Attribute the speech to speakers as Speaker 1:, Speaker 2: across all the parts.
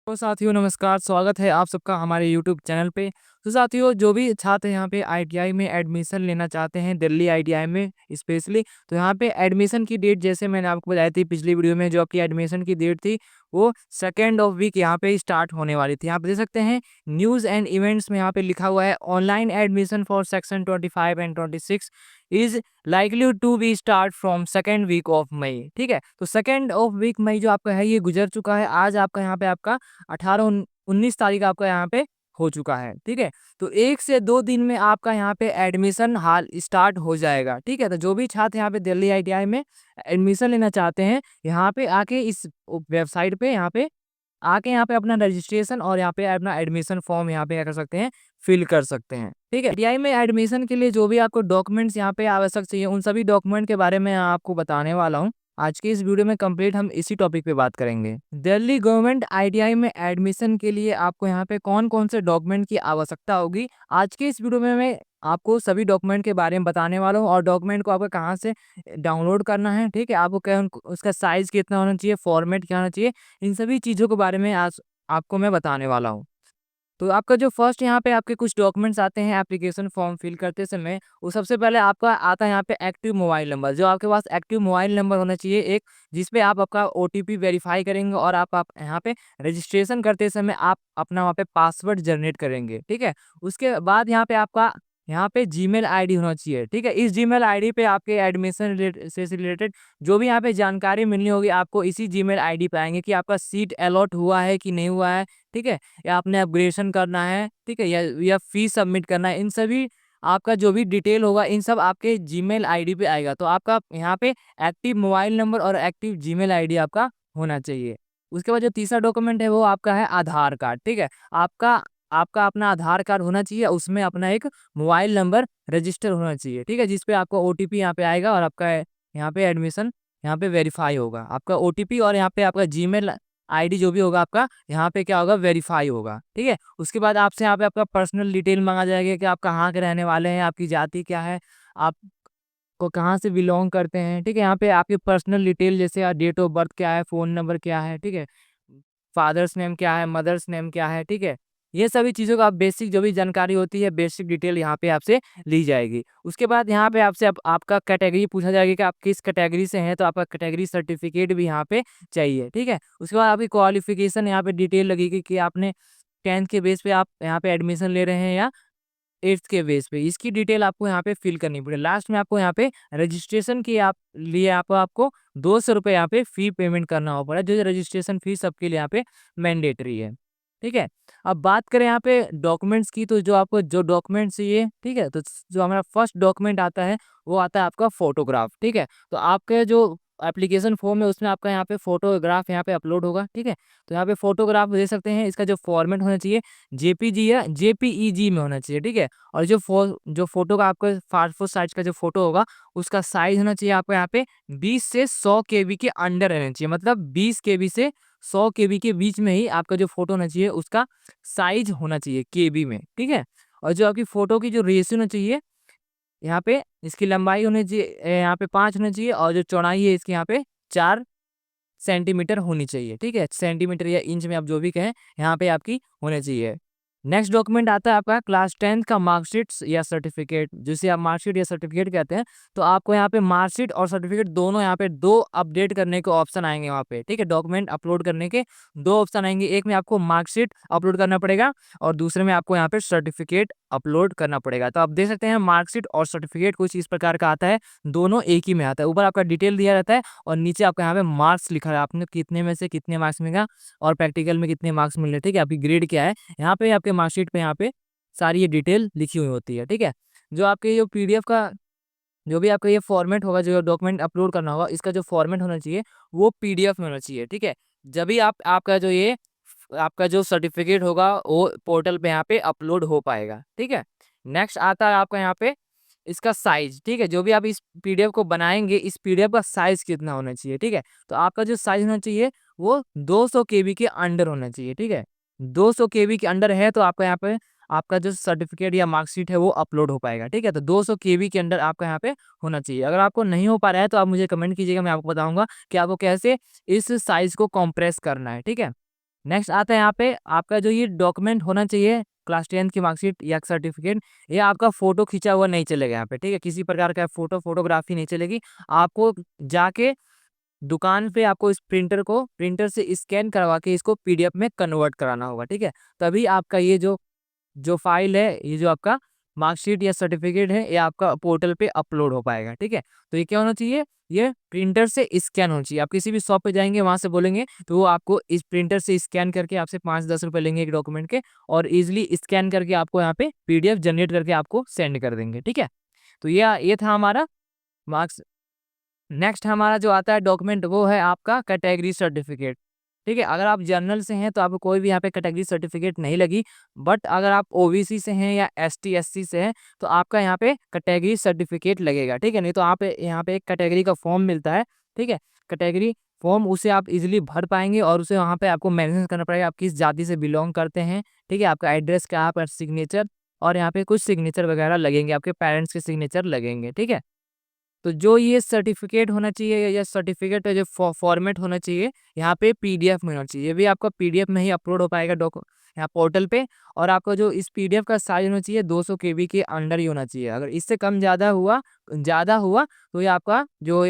Speaker 1: तो साथियों नमस्कार, स्वागत है आप सबका हमारे यूट्यूब चैनल पे। तो साथियों जो भी छात्र यहाँ पे आईटीआई में एडमिशन लेना चाहते हैं, दिल्ली आईटीआई में स्पेशली, तो यहाँ पे एडमिशन की डेट जैसे मैंने आपको बताई थी पिछली वीडियो में, जो आपकी एडमिशन की डेट थी वो सेकेंड ऑफ वीक यहाँ पे स्टार्ट होने वाली थी। यहाँ पे देख सकते हैं न्यूज़ एंड इवेंट्स में यहाँ पे लिखा हुआ है online admission for section 25 and 26 is likely to be start from second week of May. ठीक है, तो सेकेंड ऑफ वीक मई जो आपका है ये गुजर चुका है। आज आपका यहाँ पे आपका 18-19 तारीख आपका यहाँ पे हो चुका है। ठीक है, तो 1 से 2 दिन में आपका यहाँ पे एडमिशन हाल स्टार्ट हो जाएगा। ठीक है, तो जो भी छात्र यहाँ पे दिल्ली आईटीआई में एडमिशन लेना चाहते हैं, यहाँ पे आके इस वेबसाइट पे यहाँ पे अपना रजिस्ट्रेशन और यहाँ पे अपना एडमिशन फॉर्म यहाँ पे क्या कर सकते हैं, फिल कर सकते हैं। ठीक है, आईटीआई में एडमिशन के लिए जो भी आपको डॉक्यूमेंट्स यहाँ पे आवश्यक चाहिए, उन सभी डॉक्यूमेंट के बारे में आपको बताने वाला हूँ। आज की इस वीडियो में कंप्लीट हम इसी टॉपिक पे बात करेंगे। दिल्ली गवर्नमेंट आईटीआई में एडमिशन के लिए आपको यहाँ पे कौन कौन से डॉक्यूमेंट की आवश्यकता होगी, आज के इस वीडियो में मैं आपको सभी डॉक्यूमेंट के बारे में बताने वाला हूँ। और डॉक्यूमेंट को आपको कहाँ से डाउनलोड करना है, ठीक है, आपको क्या उसका साइज कितना होना चाहिए, फॉर्मेट क्या होना चाहिए, इन सभी चीज़ों के बारे में आज आपको मैं बताने वाला हूँ। तो आपका जो फर्स्ट यहाँ पे आपके कुछ डॉक्यूमेंट्स आते हैं एप्लीकेशन फॉर्म फिल करते समय, वो सबसे पहले आपका आता है यहाँ पे एक्टिव मोबाइल नंबर। जो आपके पास एक्टिव मोबाइल नंबर होना चाहिए एक, जिसपे आप आपका ओटीपी वेरीफाई करेंगे और आप यहाँ पे रजिस्ट्रेशन करते समय आप अपना वहाँ पे पासवर्ड जनरेट करेंगे। ठीक है, उसके बाद यहाँ पे आपका यहाँ पे जीमेल आईडी होना चाहिए। ठीक है, इस जीमेल आईडी पे आपके एडमिशन से रिलेटेड जो भी यहाँ पे जानकारी मिलनी होगी आपको इसी जीमेल आईडी पे आएंगे, कि आपका सीट अलॉट हुआ है कि नहीं हुआ है, ठीक है, या आपने अपग्रेडेशन करना है, ठीक है, या फीस सबमिट करना है, इन सभी आपका जो भी डिटेल होगा इन सब आपके जीमेल आईडी पे आएगा। तो आपका यहाँ पे एक्टिव मोबाइल नंबर और एक्टिव जीमेल आईडी आपका होना चाहिए। उसके बाद जो तीसरा डॉक्यूमेंट है वो आपका है आधार कार्ड। ठीक है, आपका आपका अपना आधार कार्ड होना चाहिए, उसमें अपना एक मोबाइल नंबर रजिस्टर होना चाहिए। ठीक है, जिसपे आपका ओटीपी यहाँ पे आएगा और आपका यहाँ पे एडमिशन यहाँ पे वेरीफाई होगा। आपका ओटीपी और यहाँ पे आपका जीमेल आईडी जो भी होगा आपका यहाँ पे क्या होगा, वेरीफाई होगा। ठीक है, उसके बाद आपसे यहाँ पे आपका पर्सनल डिटेल मांगा जाएगा कि आप कहाँ के रहने वाले हैं, आपकी जाति क्या है, आप को कहाँ से बिलोंग करते हैं। ठीक है, यहाँ पे आपकी पर्सनल डिटेल जैसे डेट ऑफ बर्थ क्या है, फ़ोन नंबर क्या है, ठीक है, फादर्स नेम क्या है, मदर्स नेम क्या है, ठीक है, ये सभी चीज़ों का आप बेसिक जो भी जानकारी होती है, बेसिक डिटेल यहाँ पे आपसे ली जाएगी। उसके बाद यहाँ पे आपसे आपका कैटेगरी पूछा जाएगा कि आप किस कैटेगरी से हैं, तो आपका कैटेगरी सर्टिफिकेट भी यहाँ पे चाहिए। ठीक है, उसके बाद आपकी क्वालिफिकेशन यहाँ पे डिटेल लगेगी कि आपने 10th के बेस पे आप यहाँ पे एडमिशन ले रहे हैं या 8th के बेस पे, इसकी डिटेल आपको यहाँ पे फिल करनी पड़ेगी। लास्ट में आपको यहाँ पे रजिस्ट्रेशन की आप लिए आपको 200 रुपये यहाँ पे फी पेमेंट करना हो पड़ा, जो रजिस्ट्रेशन फीस सबके लिए यहाँ पे मैंडेटरी है। ठीक है, अब बात करें यहाँ पे डॉक्यूमेंट्स की, तो जो आपको जो डॉक्यूमेंट्स चाहिए, ठीक है, तो जो हमारा फर्स्ट डॉक्यूमेंट आता है वो आता है आपका फोटोग्राफ। ठीक है, तो आपके जो एप्लीकेशन फॉर्म है उसमें आपका यहाँ पे फोटोग्राफ यहाँ पे अपलोड होगा। ठीक है, तो यहाँ पे फोटोग्राफ दे सकते हैं, इसका जो फॉर्मेट होना चाहिए जेपीजी या जेपीईजी में होना चाहिए। ठीक है, और जो फोटो का आपका पासपोर्ट साइज का जो फोटो होगा उसका साइज होना चाहिए आपको यहाँ पे 20 से 100 केबी के अंडर रहना चाहिए, मतलब 20 केबी से 100 केबी के बीच में ही आपका जो फोटो होना चाहिए उसका साइज होना चाहिए केबी में। ठीक है, और जो आपकी फोटो की जो रेशियो होना चाहिए यहाँ पे, इसकी लंबाई होनी चाहिए यहाँ पे 5 होना चाहिए, और जो चौड़ाई है इसकी यहाँ पे 4 सेंटीमीटर होनी चाहिए। ठीक है, सेंटीमीटर या इंच में आप जो भी कहें यहाँ पे आपकी होनी चाहिए। नेक्स्ट डॉक्यूमेंट आता है आपका क्लास 10th का मार्कशीट या सर्टिफिकेट, जिसे आप मार्कशीट या सर्टिफिकेट कहते हैं। तो आपको यहाँ पे मार्कशीट और सर्टिफिकेट दोनों यहाँ पे दो अपडेट करने के ऑप्शन आएंगे वहाँ पे। ठीक है, डॉक्यूमेंट अपलोड करने के दो ऑप्शन आएंगे, एक में आपको मार्कशीट अपलोड करना पड़ेगा और दूसरे में आपको यहाँ पे सर्टिफिकेट अपलोड करना पड़ेगा। तो आप देख सकते हैं मार्कशीट और सर्टिफिकेट कुछ इस प्रकार का आता है, दोनों एक ही में आता है। ऊपर आपका डिटेल दिया रहता है और नीचे आपका यहाँ पे मार्क्स लिखा है, आपने कितने में से कितने मार्क्स मिलेगा और प्रैक्टिकल में कितने मार्क्स मिल रहे हैं। ठीक है, आपकी ग्रेड क्या है, यहाँ पे आपके मार्कशीट पे यहाँ पे सारी ये डिटेल लिखी हुई होती है। ठीक है, जो आपके जो पीडीएफ का जो भी आपका ये फॉर्मेट होगा, जो डॉक्यूमेंट अपलोड करना होगा, इसका जो फॉर्मेट होना चाहिए वो पीडीएफ में होना चाहिए। ठीक है, जब भी आपका जो ये आपका जो सर्टिफिकेट होगा वो पोर्टल पे यहाँ पे अपलोड हो पाएगा। ठीक है, नेक्स्ट आता है आपका यहाँ पे इसका साइज। ठीक है, जो भी आप इस पीडीएफ को बनाएंगे, इस पीडीएफ का साइज कितना होना चाहिए। ठीक है, तो आपका जो साइज होना चाहिए वो 200 केबी के अंडर होना चाहिए। ठीक है, 200 केबी के अंडर है तो आपका यहाँ पे आपका जो सर्टिफिकेट या मार्कशीट है वो अपलोड हो पाएगा। ठीक है, तो 200 केबी के अंडर आपका यहाँ पे होना चाहिए। अगर आपको नहीं हो पा रहा है तो आप मुझे कमेंट कीजिएगा, मैं आपको बताऊंगा कि आपको कैसे इस साइज को कंप्रेस करना है। ठीक है, नेक्स्ट आता है यहाँ पे आपका जो ये डॉक्यूमेंट होना चाहिए, क्लास 10 की मार्कशीट या सर्टिफिकेट, ये आपका फोटो खींचा हुआ नहीं चलेगा यहाँ पे, ठीक है। किसी प्रकार का फोटोग्राफी नहीं चलेगी। आपको जाके दुकान पे आपको इस प्रिंटर से स्कैन करवा के इसको पीडीएफ में कन्वर्ट कराना होगा, ठीक है। तभी आपका ये जो जो फाइल है, ये जो आपका मार्कशीट या सर्टिफिकेट है, ये आपका पोर्टल पे अपलोड हो पाएगा, ठीक है। तो ये क्या होना चाहिए, ये प्रिंटर से स्कैन होना चाहिए। आप किसी भी शॉप पे जाएंगे, वहां से बोलेंगे तो वो आपको इस प्रिंटर से स्कैन करके आपसे 5-10 रुपए लेंगे एक डॉक्यूमेंट के, और इजिली स्कैन करके आपको यहाँ पे पीडीएफ जनरेट करके आपको सेंड कर देंगे, ठीक है। तो ये था हमारा मार्क्स। नेक्स्ट हमारा जो आता है डॉक्यूमेंट, वो है आपका कैटेगरी सर्टिफिकेट, ठीक है। अगर आप जनरल से हैं तो आपको कोई भी यहाँ पे कैटेगरी सर्टिफिकेट नहीं लगी, बट अगर आप ओबीसी से हैं या एसटी एससी से हैं तो आपका यहाँ पे कैटेगरी सर्टिफिकेट लगेगा, ठीक है। नहीं तो आप यहाँ पे एक कैटेगरी का फॉर्म मिलता है, ठीक है। कैटेगरी फॉर्म, उसे आप इजीली भर पाएंगे और उसे वहाँ पे आपको मेंशन करना पड़ेगा आप किस जाति से बिलोंग करते हैं, ठीक है। आपका एड्रेस क्या है, आपका सिग्नेचर, और यहाँ पे कुछ सिग्नेचर वगैरह लगेंगे, आपके पेरेंट्स के सिग्नेचर लगेंगे, ठीक है। तो जो ये सर्टिफिकेट होना चाहिए या सर्टिफिकेट का जो फॉर्मेट होना चाहिए, यहाँ पे पीडीएफ में होना चाहिए। ये भी आपका पीडीएफ में ही अपलोड हो पाएगा यहाँ पोर्टल पे। और आपका जो इस पीडीएफ का साइज होना चाहिए 200 केबी के अंडर ही होना चाहिए। अगर इससे कम ज़्यादा हुआ तो ये आपका जो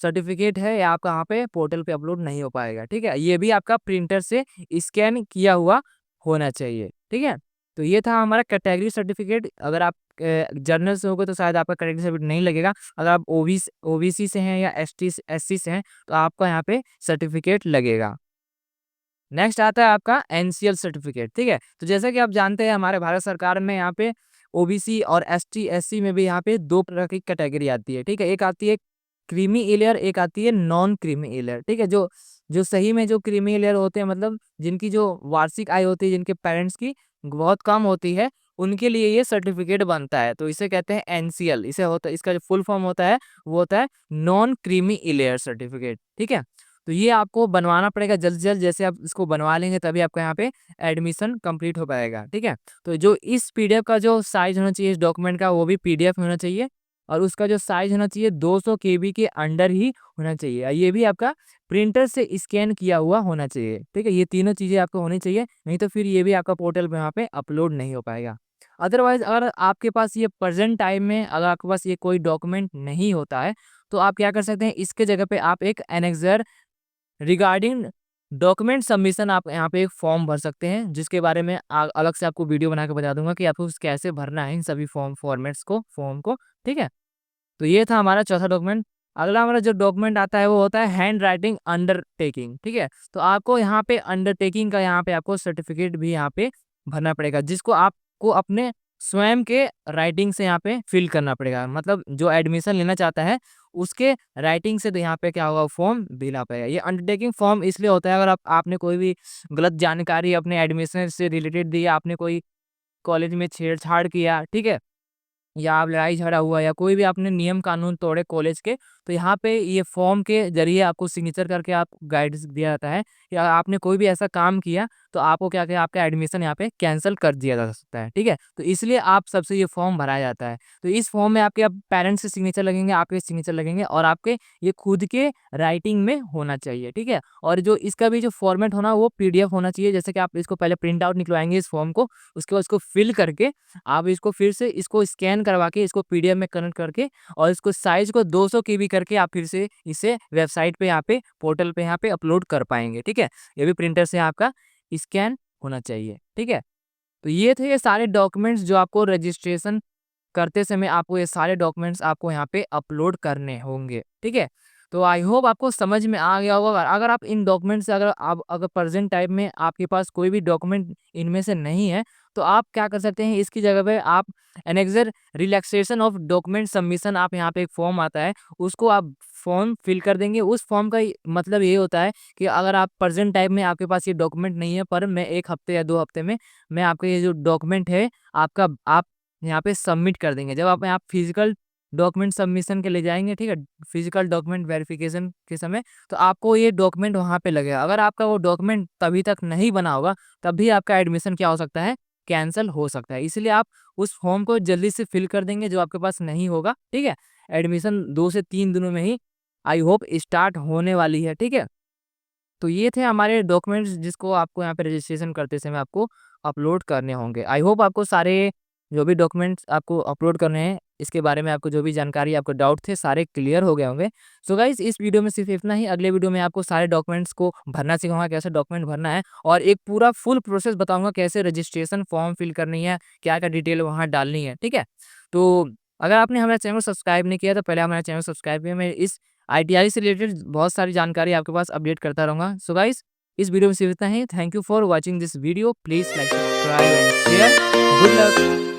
Speaker 1: सर्टिफिकेट है ये आपका यहाँ पे पोर्टल पे अपलोड नहीं हो पाएगा, ठीक है। ये भी आपका प्रिंटर से स्कैन किया हुआ होना चाहिए, ठीक है। तो ये था हमारा कैटेगरी सर्टिफिकेट। अगर आप जर्नल से होगे तो शायद आपका कैटेगरी सर्टिफिकेट नहीं लगेगा। अगर आप ओबीसी से हैं या एसटी एससी से हैं तो आपका यहाँ पे सर्टिफिकेट लगेगा। नेक्स्ट आता है आपका एनसीएल सर्टिफिकेट, ठीक है। तो जैसा कि आप जानते हैं हमारे भारत सरकार में यहाँ पे ओबीसी और एसटी एससी में भी यहाँ पे दो तरह की कैटेगरी आती है, ठीक है। एक आती है क्रीमी इलियर, एक आती है नॉन क्रीमी इलियर, ठीक है। जो जो सही में जो क्रीमी इलियर होते हैं, मतलब जिनकी जो वार्षिक आय होती है, जिनके पेरेंट्स की बहुत कम होती है, उनके लिए ये सर्टिफिकेट बनता है। तो इसे कहते हैं एनसीएल। इसे होता है, इसका जो फुल फॉर्म होता है वो होता है नॉन क्रीमी इलियर सर्टिफिकेट, ठीक है। तो ये आपको बनवाना पड़ेगा जल्द से जल्द। जैसे आप इसको बनवा लेंगे तभी आपका यहाँ पे एडमिशन कंप्लीट हो पाएगा, ठीक है। तो जो इस पीडीएफ का जो साइज होना चाहिए इस डॉक्यूमेंट का, वो भी पीडीएफ होना चाहिए, और उसका जो साइज होना चाहिए 200 केबी के अंडर ही होना चाहिए। और ये भी आपका प्रिंटर से स्कैन किया हुआ होना चाहिए, ठीक है। ये तीनों चीज़ें आपको होनी चाहिए, नहीं तो फिर ये भी आपका पोर्टल पे यहाँ पे अपलोड नहीं हो पाएगा। अदरवाइज अगर आपके पास ये प्रेजेंट टाइम में अगर आपके पास ये कोई डॉक्यूमेंट नहीं होता है तो आप क्या कर सकते हैं, इसके जगह पे आप एक एनेक्सर रिगार्डिंग डॉक्यूमेंट सबमिशन आप यहाँ पे एक फॉर्म भर सकते हैं, जिसके बारे में अलग से आपको वीडियो बना के बता दूंगा कि आपको कैसे भरना है इन सभी फॉर्म को, ठीक है। तो ये था हमारा चौथा डॉक्यूमेंट। अगला हमारा जो डॉक्यूमेंट आता है वो होता है हैंड राइटिंग अंडरटेकिंग, ठीक है। तो आपको यहाँ पे अंडरटेकिंग का यहाँ पे आपको सर्टिफिकेट भी यहाँ पे भरना पड़ेगा, जिसको आपको अपने स्वयं के राइटिंग से यहाँ पे फिल करना पड़ेगा। मतलब जो एडमिशन लेना चाहता है उसके राइटिंग से तो यहाँ पे क्या होगा, फॉर्म देना पड़ेगा। ये अंडरटेकिंग फॉर्म इसलिए होता है अगर आपने कोई भी गलत जानकारी अपने एडमिशन से रिलेटेड दी, आपने कोई कॉलेज में छेड़छाड़ किया, ठीक है, या आप लड़ाई झगड़ा हुआ या कोई भी आपने नियम कानून तोड़े कॉलेज के, तो यहाँ पे ये फॉर्म के जरिए आपको सिग्नेचर करके आप गाइडेंस दिया जाता है। या आपने कोई भी ऐसा काम किया तो आपको क्या क्या आपका एडमिशन यहाँ पे कैंसिल कर दिया जा सकता है, ठीक है। तो इसलिए आप सबसे ये फॉर्म भराया जाता है। तो इस फॉर्म में आपके पेरेंट्स के सिग्नेचर लगेंगे, आपके सिग्नेचर लगेंगे, और आपके ये खुद के राइटिंग में होना चाहिए, ठीक है। और जो इसका भी जो फॉर्मेट होना वो पीडीएफ होना चाहिए। जैसे कि आप इसको पहले प्रिंट आउट निकलवाएंगे इस फॉर्म को, उसके बाद इसको फिल करके आप इसको फिर से इसको स्कैन करवा के इसको पीडीएफ में कन्वर्ट करके और इसको साइज को 200 केबी करके आप फिर से इसे वेबसाइट पे यहाँ पे पोर्टल पे यहाँ पे अपलोड कर पाएंगे, ठीक है। ये भी प्रिंटर से आपका स्कैन होना चाहिए, ठीक है। तो ये थे ये सारे डॉक्यूमेंट्स जो आपको रजिस्ट्रेशन करते समय आपको ये सारे डॉक्यूमेंट्स आपको यहाँ पे अपलोड करने होंगे, ठीक है। तो आई होप आपको समझ में आ गया होगा। अगर आप इन डॉक्यूमेंट से अगर प्रेजेंट टाइम में आपके पास कोई भी डॉक्यूमेंट इनमें से नहीं है तो आप क्या कर सकते हैं, इसकी जगह पे आप annexure relaxation of document submission, आप यहाँ पे एक फॉर्म आता है उसको आप फॉर्म फिल कर देंगे। उस फॉर्म का मतलब ये होता है कि अगर आप प्रेजेंट टाइम में आपके पास ये डॉक्यूमेंट नहीं है, पर मैं 1 हफ्ते या 2 हफ्ते में मैं आपका ये जो डॉक्यूमेंट है आपका आप यहाँ पे सबमिट कर देंगे। जब आप यहाँ फिजिकल डॉक्यूमेंट सबमिशन के ले जाएंगे, ठीक है, फिजिकल डॉक्यूमेंट वेरिफिकेशन के समय, तो आपको ये डॉक्यूमेंट वहाँ पे लगेगा। अगर आपका वो डॉक्यूमेंट तभी तक नहीं बना होगा तब भी आपका एडमिशन क्या हो सकता है, कैंसिल हो सकता है। इसलिए आप उस फॉर्म को जल्दी से फिल कर देंगे जो आपके पास नहीं होगा, ठीक है। एडमिशन 2 से 3 दिनों में ही आई होप स्टार्ट होने वाली है, ठीक है। तो ये थे हमारे डॉक्यूमेंट्स जिसको आपको यहाँ पे रजिस्ट्रेशन करते समय आपको अपलोड करने होंगे। आई होप आपको सारे जो भी डॉक्यूमेंट्स आपको अपलोड करने हैं, इसके बारे में आपको जो भी जानकारी, आपको डाउट थे, सारे क्लियर हो गए होंगे। सो गाइस, इस वीडियो में सिर्फ इतना ही। अगले वीडियो में आपको सारे डॉक्यूमेंट्स को भरना सिखाऊंगा, कैसे डॉक्यूमेंट भरना है, और एक पूरा फुल प्रोसेस बताऊंगा कैसे रजिस्ट्रेशन फॉर्म फिल करनी है, क्या-क्या डिटेल वहाँ डालनी है, ठीक है? तो अगर आपने हमारे चैनल को सब्सक्राइब नहीं किया तो पहले हमारे चैनल को सब्सक्राइब करिए। मैं इस आईटीआई से रिलेटेड बहुत सारी जानकारी आपके पास अपडेट करता रहूँगा। सो गाइस, इस वीडियो में सिर्फ इतना ही। Thank you for watching this video. Please like, subscribe and share. Good luck.